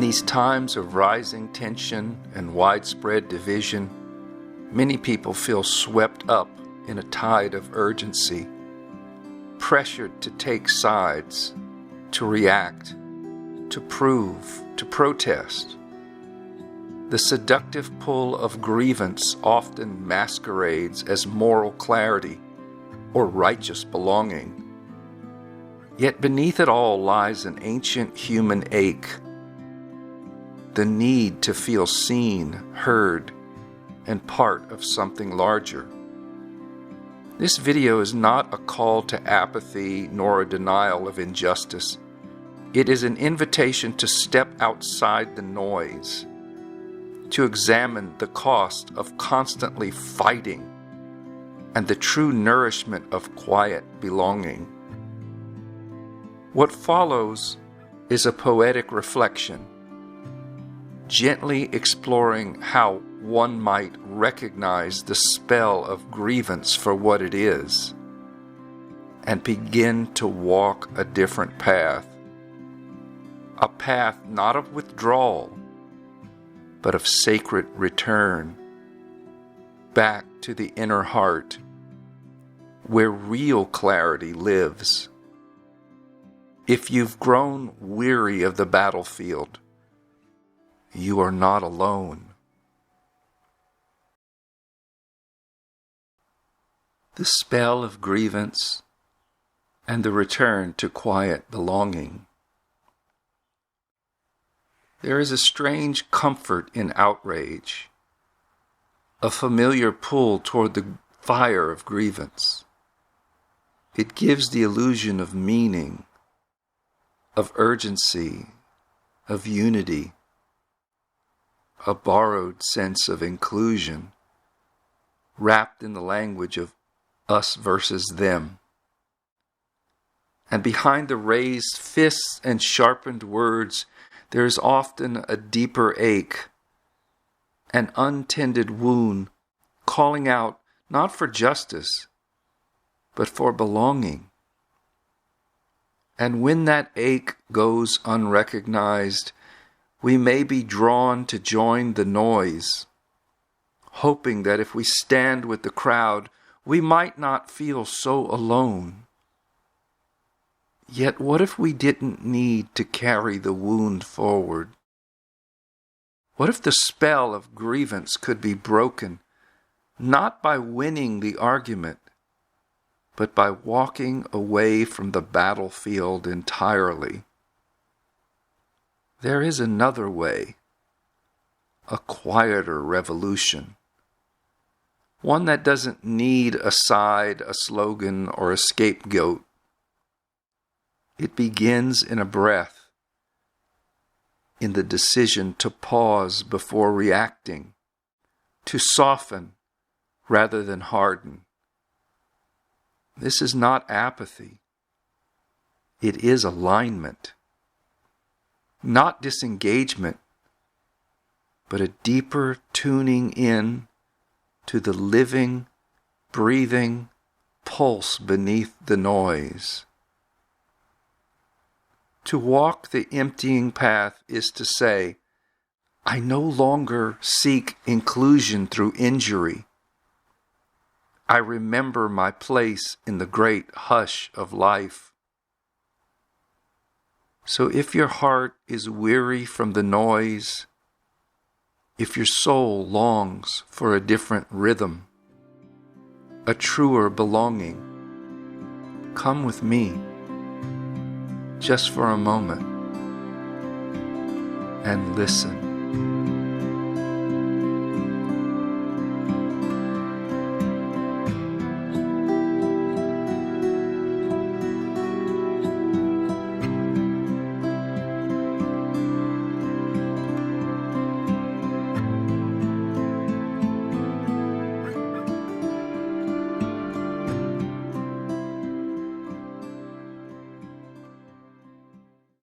these times of rising tension and widespread division, many people feel swept up in a tide of urgency, pressured to take sides, to react, to prove, to protest. The seductive pull of grievance often masquerades as moral clarity or righteous belonging. Yet beneath it all lies an ancient human ache, the need to feel seen, heard, and part of something larger. This video is not a call to apathy nor a denial of injustice. It is an invitation to step outside the noise, to examine the cost of constantly fighting and the true nourishment of quiet belonging. What follows is a poetic reflection, gently exploring how one might recognize the spell of grievance for what it is and begin to walk a different path, a path not of withdrawal, but of sacred return, back to the inner heart, where real clarity lives. If you've grown weary of the battlefield, you are not alone. The spell of grievance and the return to quiet belonging. There is a strange comfort in outrage, a familiar pull toward the fire of grievance. It gives the illusion of meaning, of urgency, of unity, a borrowed sense of inclusion, wrapped in the language of us versus them. And behind the raised fists and sharpened words, there is often a deeper ache, an untended wound, calling out not for justice, but for belonging. And when that ache goes unrecognized, we may be drawn to join the noise, hoping that if we stand with the crowd, we might not feel so alone. Yet what if we didn't need to carry the wound forward? What if the spell of grievance could be broken, not by winning the argument, but by walking away from the battlefield entirely? There is another way, a quieter revolution, one that doesn't need a side, a slogan, or a scapegoat. It begins in a breath, in the decision to pause before reacting, to soften rather than harden. This is not apathy. It is alignment. Not disengagement, but a deeper tuning in to the living, breathing pulse beneath the noise. To walk the emptying path is to say, I no longer seek inclusion through injury. I remember my place in the great hush of life. So if your heart is weary from the noise, if your soul longs for a different rhythm, a truer belonging, come with me, just for a moment, and listen.